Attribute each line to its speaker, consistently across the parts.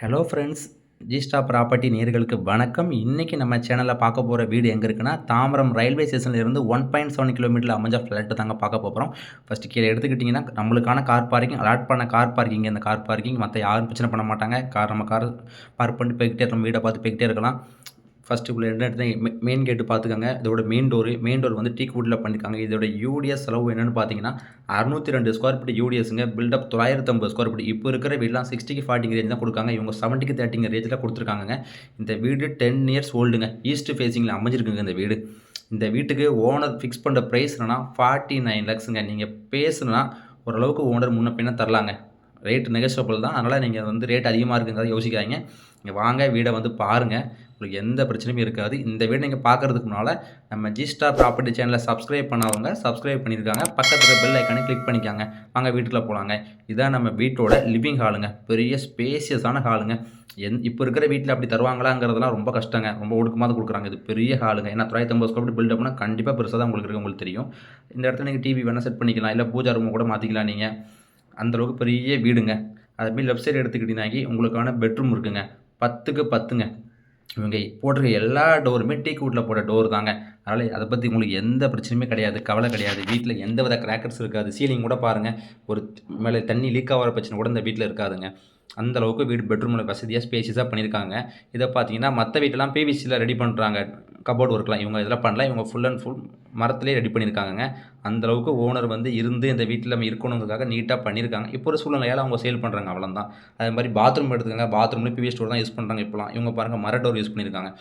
Speaker 1: Hello friends, G star property நேயர்களுக்கு வணக்கம். இன்னைக்கு நம்ம சேனல்ல பார்க்க போற வீடு எங்க இருக்குன்னா, தாம்பரம் ரயில்வே ஸ்டேஷன்ல இருந்து 1.7 கிலோமீட்டர்ல அமைஞ்ச ஃப்ளாட் தாங்க பார்க்க போறோம். ஃபர்ஸ்ட் கீழ எடுத்துக்கிட்டீங்கன்னா, நம்மளுக்கான கார் பார்க்கிங் அலாட் பண்ண கார் பார்க்கிங் இந்த கார் பார்க்கிங் மத்த யாரும் பிரச்சனை பண்ண மாட்டாங்க. நம்ம கார் பார்க் பண்ணிட்டு போய்க்கிட்டே இருக்கலாம். வீட பார்த்து போய்க்கிட்டே இருக்கலாம். ஃபர்ஸ்ட்டு உள்ள என்ன மெயின் கேட்டு பார்த்துக்கங்க. இதோட மெயின் டோர் வந்து டீக் வுட்ல பண்ணியிருக்காங்க. இதோட யூடிஎஸ் செலவு என்னன்னு பார்த்தீங்கன்னா, 602 ஸ்கொயர் ஃபீட் யூடிஎஸ்ங்க. Buildup 950 square feet. இப்போ இருக்கிற வீடுலாம் 60க்கு 40 ரேஞ்ச் தான் குடுக்காங்க. இவங்க 70க்கு 30 ரேஞ்சில குடுத்துருக்காங்கங்க. இந்த வீடு 10 இயர்ஸ் ஓல்டுங்க. ஈஸ்ட் ஃபேசிங்ல அமைஞ்சிருக்குங்க இந்த வீடு. இந்த வீட்டுக்கு ஓனர் ஃபிக்ஸ் பண்ற பிரைஸ் என்னன்னா 49 லேக்ஸ்ங்க. நீங்க பேசுனா ஓரளவுக்கு ஓனர் முன்ன பின்ன தரலாங்க. ரேட் நெகோஷியபிள் தான். அதனால நீங்க வந்து ரேட் அதிகமா இருக்குங்கிறத யோசிக்காதீங்க. இங்க வாங்க வீட வந்து பாருங்க. உங்களுக்கு எந்த பிரச்சனையும் இருக்காது. இந்த வீடு நீங்க பார்க்கறதுக்கு முன்னால நம்ம ஜி ஸ்டார் ப்ராப்பர்ட்டி சேனலை சப்ஸ்கிரைப் பண்ணாதவங்க சப்ஸ்கிரைப் பண்ணியிருக்காங்க. பக்கத்துல பெல் ஐகானை கிளிக் பண்ணிக்கோங்க. வாங்க வீட்டுக்குள்ள போலாங்க. இதான் நம்ம வீட்டோட லிவிங் ஹாலுங்க. பெரிய ஸ்பேசியஸான ஹாலுங்க. இப்போ இருக்கிற வீட்டில் அப்படி தருவாங்களாங்கிறதுலாம் ரொம்ப கஷ்டங்க. ரொம்ப ஒடுக்கமாக கொடுக்குறாங்க. இது பெரிய ஹாலுங்க. ஏன்னா 950 ஸ்கொயர் ஃபீட் பில்டப்னா கண்டிப்பாக பெருசாக தான் உங்களுக்கு இருக்கு. உங்களுக்கு தெரியும். இந்த இடத்துல நீங்கள் டிவி வேணால் செட் பண்ணிக்கலாம். இல்லை பூஜா ரூம் கூட மாற்றிக்கலாம் நீங்கள். அந்தளவுக்கு பெரிய வீடுங்க. அதுமாரி லெஃப்ட் சைடு எடுத்துக்கிட்டீங்கன்னாக்கி உங்களுக்கான பெட்ரூம் இருக்குங்க. 10க்கு 10ங்க. இவங்க போட்டிருக்க எல்லா டோருமே டீக் வுட்ல போட்ட டோர் தாங்க. அதனால அத பத்தி உங்களுக்கு எந்த பிரச்சனையுமே கிடையாது. கவலை கிடையாது. வீட்ல எந்தவித கிராக்கர்ஸ் இருக்காது. சீலிங் கூட பாருங்க. ஒரு மேல தண்ணி லீக் ஆகுற பிரச்சனை கூட இந்த வீட்ல இருக்காதுங்க. அந்த அளவுக்கு வீடு பெட்ரூம்ல வசதியா ஸ்பேஷியஸா பண்ணியிருக்காங்க. இத பார்த்தீங்கன்னா, மத்த வீட்லலாம் பிவிசில ரெடி பண்றாங்க. கப்போர்ட் ஒர்க்லாம். இவங்க இதெல்லாம் பண்ணல. இவங்க ஃபுல் அண்ட் ஃபுல் மரத்திலேயே ரெடி பண்ணியிருக்காங்கங்க. அந்த அளவுக்கு ஓனர் வந்து இருந்து இந்த வீட்ல இருக்கணுங்கிறதுக்காக நீட்டா பண்ணியிருக்காங்க. இப்போ ஒரு சூழ்நிலையால அவங்க சேல் பண்றாங்க அவ்வளோதான். அதே மாரி பாத்ரூம் எடுத்துக்கங்க. பாத்ரூம்லயும் பிவிசி டோர் தான் யூஸ் பண்றாங்க இப்பலாம். இவங்க பாருங்க மர டோர் யூஸ் பண்ணியிருக்காங்க.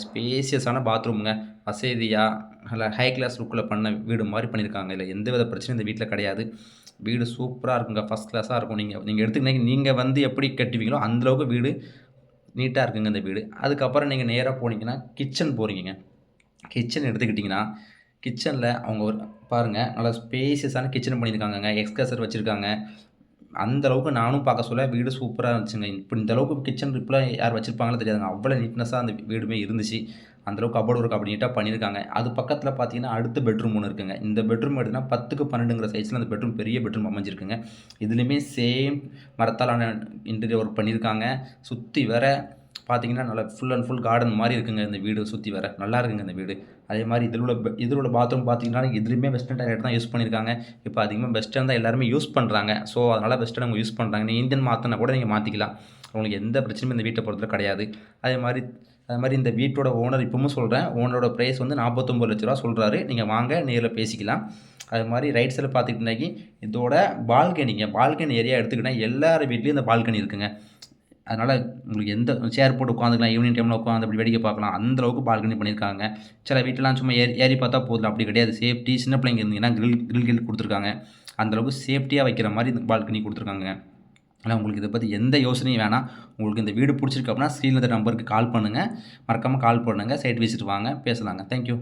Speaker 1: ஸ்பேசியஸான பாத்ரூம்ங்க. வசதியா நல்ல ஹை கிளாஸ் லுக்ல பண்ண வீடு மாரி பண்ணியிருக்காங்க. இதுல எந்தவித பிரச்சனையும் இந்த வீட்ல கிடையாது. வீடு சூப்பரா இருக்குங்க. ஃபர்ஸ்ட் கிளாஸா இருக்கும். நீங்க நீங்க எடுத்துக்கிட்டீங்க நீங்க வந்து எப்படி கட்டுவீங்களோ அந்த அளவுக்கு வீடு நீட்டா இருக்குங்க இந்த வீடு. அதுக்கப்புறம் நீங்க நேரா போனீங்கன்னா, கிச்சன் போறீங்கங்க. கிச்சன் எடுத்துக்கிட்டிங்கன்னா, கிச்சன்ல அவங்க ஒரு பாருங்க நல்லா ஸ்பேசியஸான கிச்சன் பண்ணியிருக்காங்கங்க. எக்ஸ்கர்சர் வச்சிருக்காங்க. அந்த அளவுக்கு நானும் பார்க்க சொல்ல வீடு சூப்பரா இருந்துச்சுங்க. இப்ப இந்த அளவுக்கு கிச்சன் இப்பலாம் யார் வச்சிருப்பாங்களோ தெரியாதுங்க. அவ்வளோ நீட்னஸா அந்த வீடுமே இருந்துச்சு. அந்த அளவுக்கு கப்போர்ட் ஒர்க் அப்படி நீட்டா பண்ணியிருக்காங்க. அது பக்கத்தில பார்த்தீங்கன்னா, அடுத்த பெட்ரூம் ஒண்ணு இருக்குங்க. இந்த பெட்ரூம் எடுத்தீங்கன்னா 10க்கு 12ங்கிற சைஸ்ல அந்த பெட்ரூம் பெரிய பெட்ரூம் அமைஞ்சிருக்குங்க. இதுலயுமே சேம் மரத்தாலான இன்டீரியர் ஒர்க் பண்ணியிருக்காங்க. சுத்தி வர பார்த்தீங்கன்னா, நல்லா ஃபுல் அண்ட் ஃபுல் கார்டன் மாரி இருக்குங்க இந்த வீடு சுத்தி வர. நல்லா இருக்குங்க இந்த வீடு. அதே மாரி இதில உள்ள பாத்ரூம் பார்த்தீங்கன்னா, இதுலயுமே வெஸ்டர்ன் டாய்லெட் தான் யூஸ் பண்ணியிருக்காங்க. இப்ப அதிகமா வெஸ்டர்ன் தான் எல்லாருமே யூஸ் பண்றாங்க. ஸோ, அதனால வெஸ்டர்ன் அவங்க யூஸ் பண்றாங்க. நீங்க இந்தியன் மாத்துனா கூட நீங்க மாத்திக்கலாம். உங்களுக்கு எந்த பிரச்சனையும் இந்த வீட்ட பொறுத்தவரை கிடையாது. அதே மாரி இந்த வீட்டோட ஓனர் இப்பவும் சொல்றேன். ஓனரோட பிரைஸ் வந்து ரூ. 49,00,000 சொல்றாரு. நீங்க வாங்க நேர்ல பேசிக்கலாம். அது மாரி ரைட் சைட்ல பார்த்துக்கிட்டீங்கன்னாக்கி, இதோட பால்கனிங்க. பால்கனி ஏரியா எடுத்துக்கிட்டா எல்லார் வீட்லயும் இந்த பால்கனி இருக்குங்க. அதனால உங்களுக்கு எந்த சேர் போட்டு உட்காந்துக்கலாம். ஈவினிங் டைம்ல உட்காந்து அப்படி வேடிக்கை பார்க்கலாம். அந்த அளவுக்கு பால்கனி பண்ணியிருக்காங்க. சில வீட்லலாம் சும்மா ஏறி பார்த்தா போதும். அப்படி கிடையாது. சேஃப்டி சின்ன பிள்ளைங்க இருந்தீங்கன்னா கிரில் குடுத்துருக்காங்க. அந்த அளவுக்கு சேஃப்டியா வைக்கிற மாரி இந்த பால்கனி குடுத்துருக்காங்க. ஆனா உங்களுக்கு இத பத்தி எந்த யோசனையும் வேணாம். உங்களுக்கு இந்த வீடு புடிச்சிருக்கு அப்படின்னா, ஸ்க்ரீன்ல இருக்க நம்பருக்கு கால் பண்ணுங்க. மறக்காம கால் பண்ணுங்க. சைட் விசிட் வாங்க. பேசலாங்க. Thank you.